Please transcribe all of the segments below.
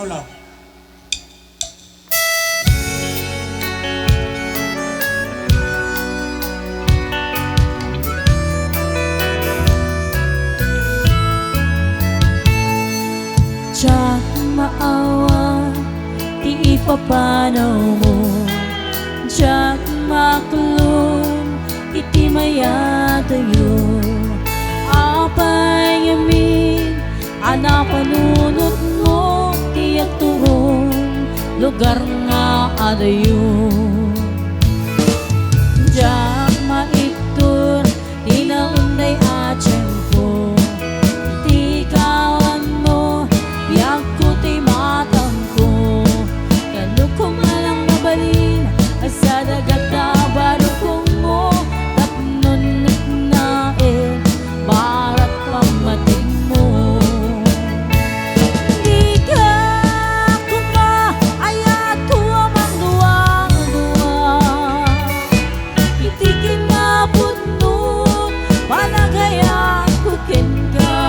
solo. Diyak maawa, di ipapanaw mo. Diyak makulong, iti mayatayo. Apay yamin, anak panunot mo, tiyak turong lugar nga adayo. Diyak maiktur, tinaunday at tiyempo. Tikawan mo, biyak ko ti matang ko. Kanok ko malang mabalin, sa dagat na barukong mo. Tapnon nagnain, barat pamating mo. Di ka kuma, ayat ko amang duwang-duwa. Itikin nga punong, panagayat ko ka.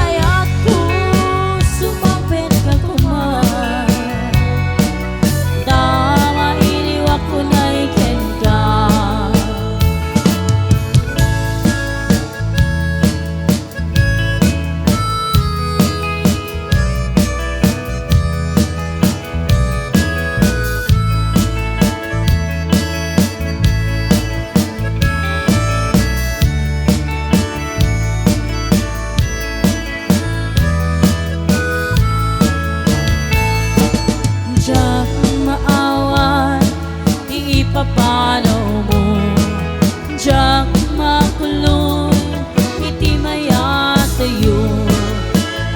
Ayat ko sumapit ka kuma. Tama iniwak ko na iken ka. Diyak maawan, di ipapanaw mo. Diyak makulong, iti mayatayo.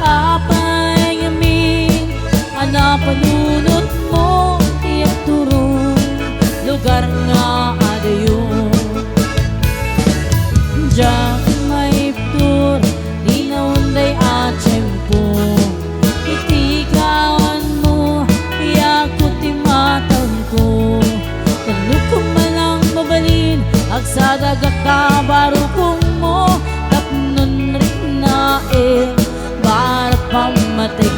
Apay yamin, anak panunot mo, tiyak turong lugar nga adayo. Diyak maiptur, di naunday at tiyempo. Itigawan mo, biyak ko ti matang ko. Kanok ko malang mabalin, sa dagat na barukong mo. Tapnon rin na barat pamatig